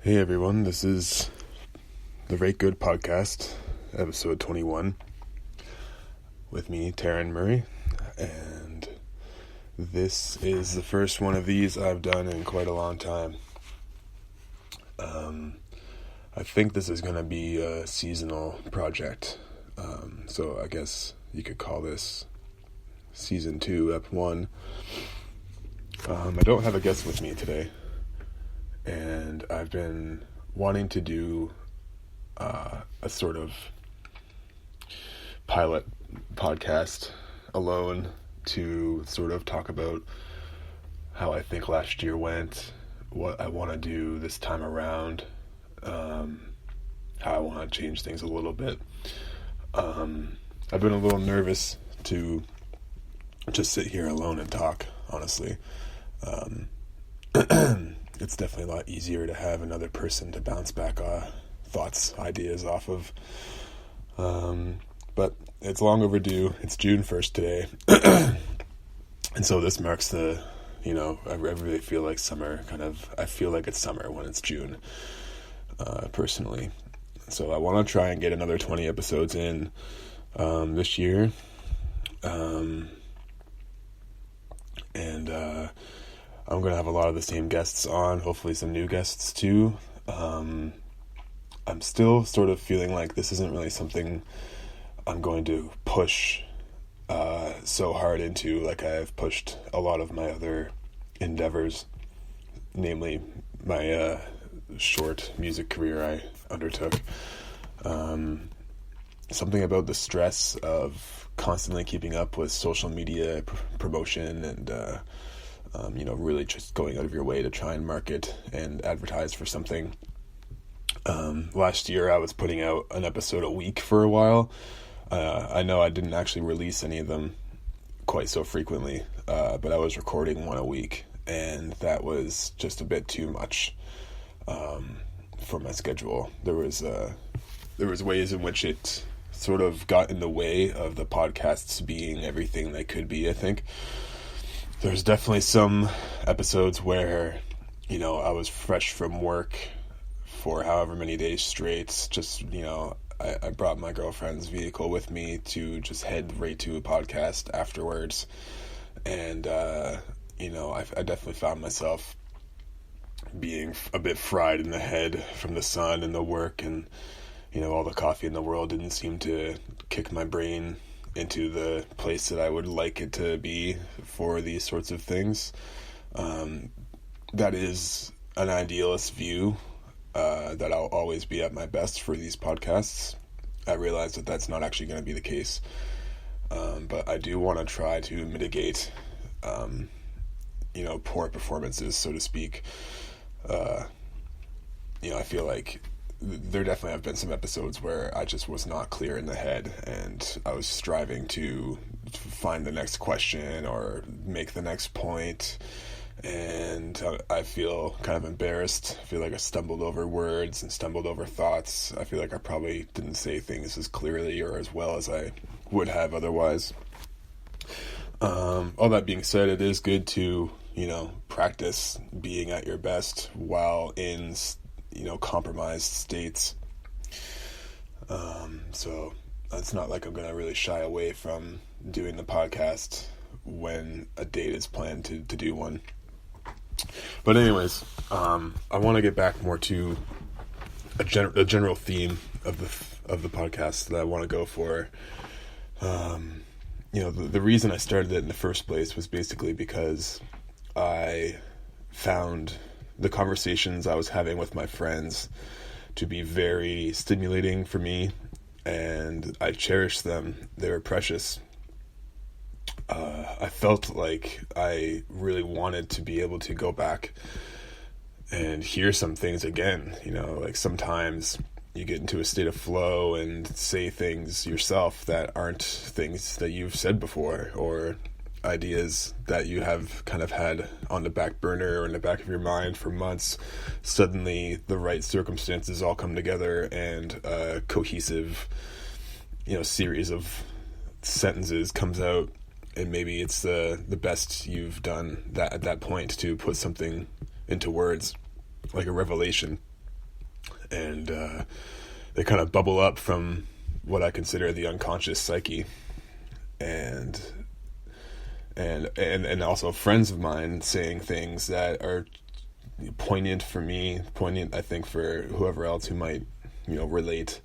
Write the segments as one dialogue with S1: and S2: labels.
S1: Hey everyone, this is the Rate Good podcast, episode 21, with me, Taran Murray, and this is the first one of these I've done in quite a long time. I think this is going to be a seasonal project, so I guess you could call this Season 2, Ep 1. I don't have a guest with me today. And I've been wanting to do a sort of pilot podcast alone to sort of talk about how I think last year went, what I want to do this time around, how I want to change things a little bit. I've been a little nervous to just sit here alone and talk, honestly. It's definitely a lot easier to have another person to bounce back thoughts, ideas off of. But it's long overdue. It's June 1st today. And so this marks I really feel like summer, I feel like it's summer when it's June, personally. So I want to try and get another 20 episodes in this year. I'm going to have a lot of the same guests on, hopefully some new guests too. I'm still sort of feeling like this isn't really something I'm going to push so hard into like I've pushed a lot of my other endeavors, namely my short music career I undertook. Something about the stress of constantly keeping up with social media promotion and really just going out of your way to try and market and advertise for something. Last year I was putting out an episode a week for a while. I know I didn't actually release any of them quite so frequently, but I was recording one a week, and that was just a bit too much for my schedule. There was ways in which it sort of got in the way of the podcasts being everything they could be, I think. There's definitely some episodes where, I was fresh from work for however many days straight. Just, I brought my girlfriend's vehicle with me to just head right to a podcast afterwards. And, I definitely found myself being a bit fried in the head from the sun and the work, and, all the coffee in the world didn't seem to kick my brain into the place that I would like it to be for these sorts of things. That is an idealist view, that I'll always be at my best for these podcasts. I realize that that's not actually going to be the case. But I do want to try to mitigate, poor performances, so to speak. I feel like there definitely have been some episodes where I just was not clear in the head, and I was striving to find the next question or make the next point, and I feel kind of embarrassed. I feel like I stumbled over words and stumbled over thoughts. I feel like I probably didn't say things as clearly or as well as I would have otherwise. All that being said, it is good to, practice being at your best while in compromised states. So it's not like I'm going to really shy away from doing the podcast when a date is planned to do one. But anyways, I want to get back more to a general theme of the podcast that I want to go for. The reason I started it in the first place was basically because I found the conversations I was having with my friends to be very stimulating for me, and I cherished them. They were precious. I felt like I really wanted to be able to go back and hear some things again. Like sometimes you get into a state of flow and say things yourself that aren't things that you've said before, or ideas that you have kind of had on the back burner or in the back of your mind for months. Suddenly the right circumstances all come together, and a cohesive series of sentences comes out, and maybe it's the best you've done that at that point to put something into words, like a revelation. and they kind of bubble up from what I consider the unconscious psyche, and also friends of mine saying things that are poignant for me, poignant I think for whoever else who might, relate.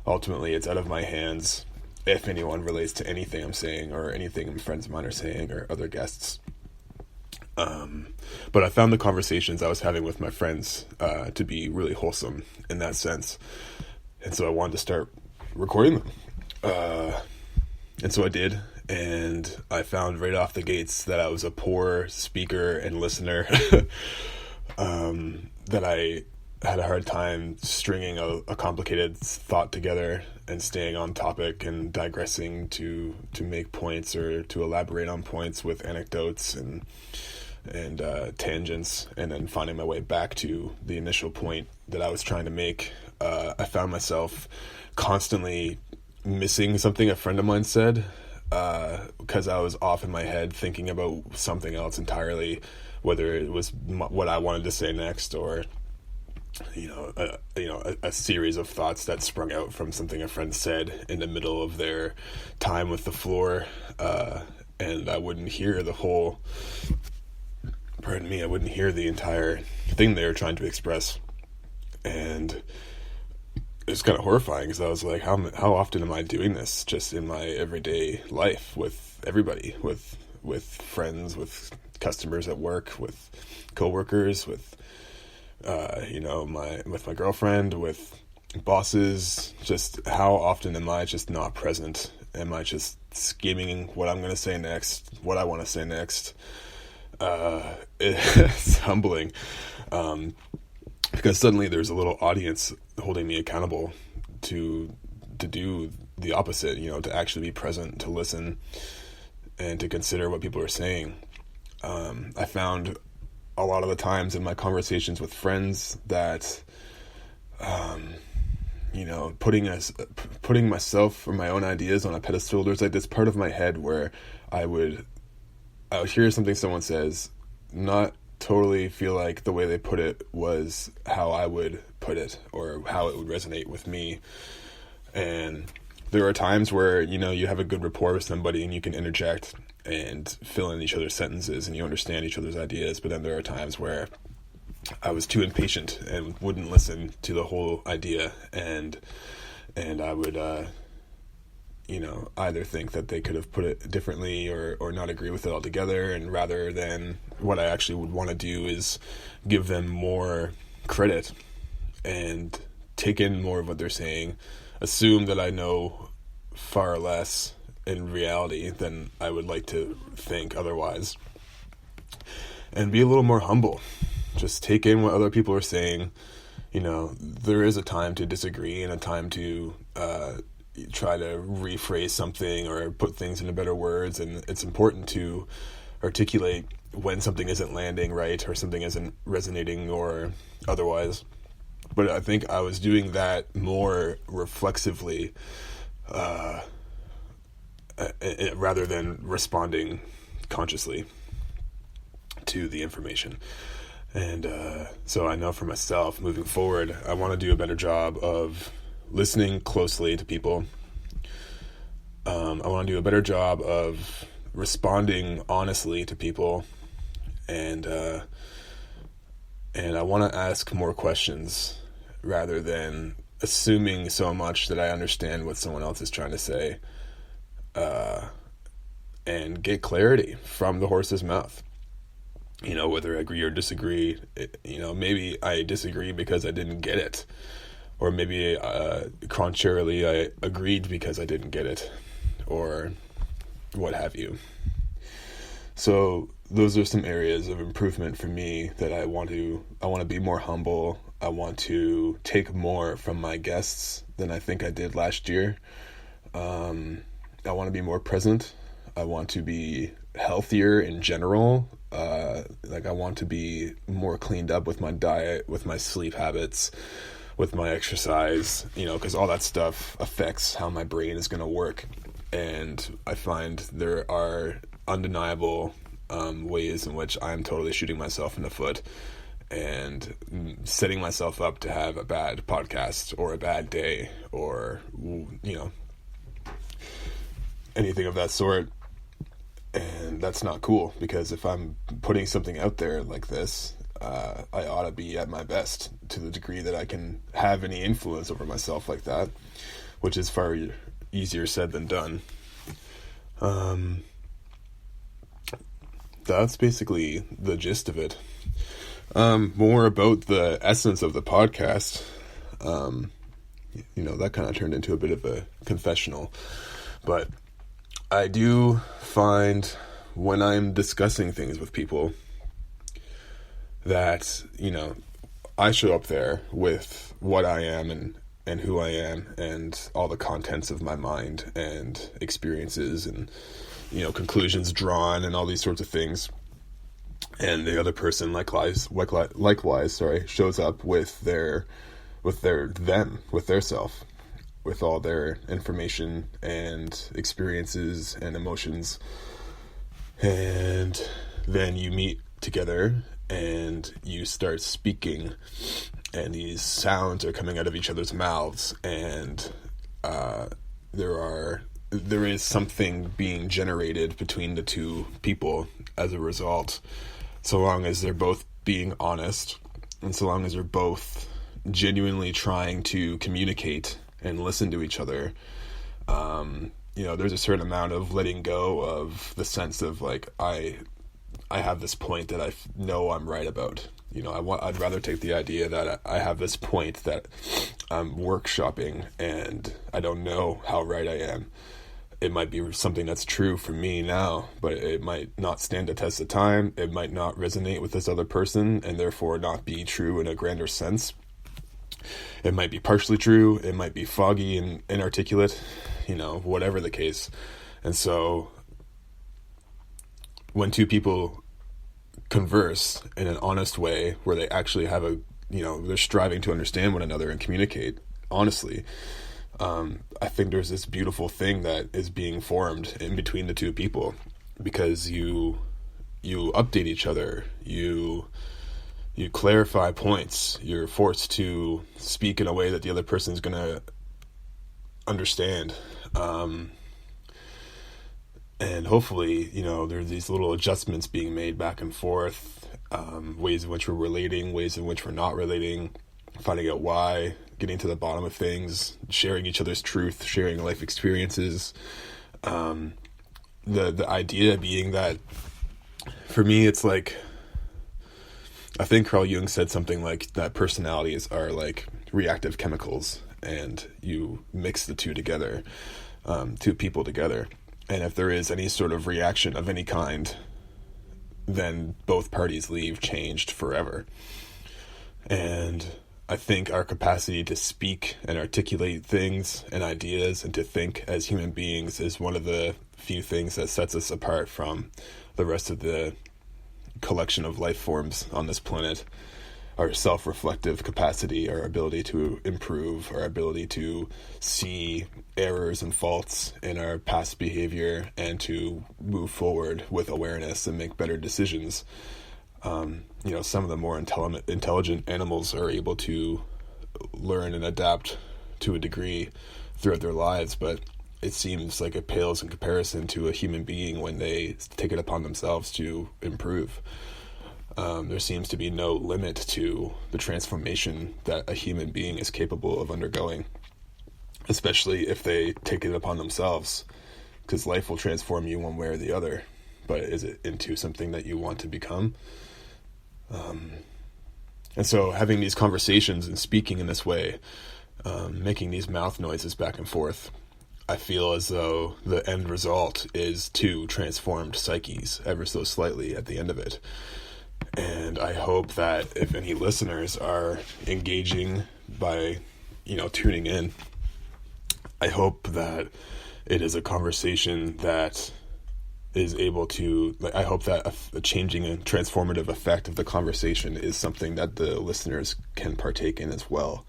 S1: Ultimately, it's out of my hands if anyone relates to anything I'm saying or anything friends of mine are saying or other guests. But I found the conversations I was having with my friends to be really wholesome in that sense. And so I wanted to start recording them. And so I did. And I found right off the gates that I was a poor speaker and listener, that I had a hard time stringing a complicated thought together and staying on topic and digressing to make points or to elaborate on points with anecdotes and tangents, and then finding my way back to the initial point that I was trying to make. I found myself constantly missing something a friend of mine said, because I was off in my head thinking about something else entirely, whether it was what I wanted to say next or a series of thoughts that sprung out from something a friend said in the middle of their time with the floor, and I wouldn't hear I wouldn't hear the entire thing they were trying to express. And it's kind of horrifying, because I was like, how often am I doing this just in my everyday life with everybody, with friends, with customers at work, with coworkers, with my girlfriend, with bosses. Just how often am I just not present? Am I just scheming what I'm going to say next, what I want to say next? It's humbling, because suddenly there's a little audience holding me accountable to do the opposite, to actually be present, to listen, and to consider what people are saying. I found a lot of the times in my conversations with friends that, putting myself or my own ideas on a pedestal, there's like this part of my head where I would hear something someone says, not totally feel like the way they put it was how I would put it or how it would resonate with me. And there are times where, you have a good rapport with somebody and you can interject and fill in each other's sentences and you understand each other's ideas. But then there are times where I was too impatient and wouldn't listen to the whole idea, and I would either think that they could have put it differently or not agree with it altogether. And rather than, what I actually would want to do is give them more credit and take in more of what they're saying, assume that I know far less in reality than I would like to think otherwise, and be a little more humble. Just take in what other people are saying. There is a time to disagree and a time to try to rephrase something or put things into better words, and it's important to articulate when something isn't landing right or something isn't resonating or otherwise. But I think I was doing that more reflexively rather than responding consciously to the information. And so I know for myself, moving forward, I want to do a better job of listening closely to people. I want to do a better job of responding honestly to people, and I want to ask more questions rather than assuming so much that I understand what someone else is trying to say, and get clarity from the horse's mouth. Whether I agree or disagree, maybe I disagree because I didn't get it. Or maybe, contrarily, I agreed because I didn't get it. Or what have you. So those are some areas of improvement for me that I want to be more humble. I want to take more from my guests than I think I did last year. I want to be more present. I want to be healthier in general. I want to be more cleaned up with my diet, with my sleep habits, with my exercise, because all that stuff affects how my brain is going to work. And I find there are undeniable ways in which I'm totally shooting myself in the foot and setting myself up to have a bad podcast or a bad day or, anything of that sort. And that's not cool, because if I'm putting something out there like this, I ought to be at my best to the degree that I can have any influence over myself like that, which is far easier said than done. That's basically the gist of it. More about the essence of the podcast. That kind of turned into a bit of a confessional, but I do find when I'm discussing things with people that, I show up there with what I am and who I am and all the contents of my mind and experiences and, conclusions drawn and all these sorts of things. And the other person likewise, shows up with their self, with all their information and experiences and emotions. And then you meet together and you start speaking, and these sounds are coming out of each other's mouths, and there is something being generated between the two people as a result, so long as they're both being honest, and so long as they're both genuinely trying to communicate and listen to each other. There's a certain amount of letting go of the sense of like, I have this point that I know I'm right about. I'd rather take the idea that I have this point that I'm workshopping and I don't know how right I am. It might be something that's true for me now, but it might not stand the test of time. It might not resonate with this other person and therefore not be true in a grander sense. It might be partially true. It might be foggy and inarticulate, whatever the case. And so when two people converse in an honest way where they actually have they're striving to understand one another and communicate honestly, I think there's this beautiful thing that is being formed in between the two people, because you update each other, you clarify points, you're forced to speak in a way that the other person is going to understand. And hopefully, there's these little adjustments being made back and forth, ways in which we're relating, ways in which we're not relating, finding out why, getting to the bottom of things, sharing each other's truth, sharing life experiences. The idea being that, for me, it's like, I think Carl Jung said something like that personalities are like reactive chemicals, and you mix the two together, two people together. And if there is any sort of reaction of any kind, then both parties leave changed forever. And I think our capacity to speak and articulate things and ideas and to think as human beings is one of the few things that sets us apart from the rest of the collection of life forms on this planet. Our self-reflective capacity, our ability to improve, our ability to see errors and faults in our past behavior and to move forward with awareness and make better decisions. Some of the more intelligent animals are able to learn and adapt to a degree throughout their lives, but it seems like it pales in comparison to a human being when they take it upon themselves to improve. There seems to be no limit to the transformation that a human being is capable of undergoing, especially if they take it upon themselves, because life will transform you one way or the other. But is it into something that you want to become? And so having these conversations and speaking in this way, making these mouth noises back and forth, I feel as though the end result is two transformed psyches ever so slightly at the end of it. And I hope that if any listeners are engaging by, tuning in, I hope that it is a conversation that is able to, I hope that a changing and transformative effect of the conversation is something that the listeners can partake in as well.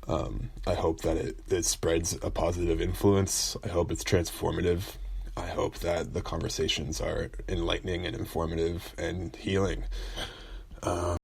S1: I hope that it spreads a positive influence. I hope it's transformative. I hope that the conversations are enlightening and informative and healing. I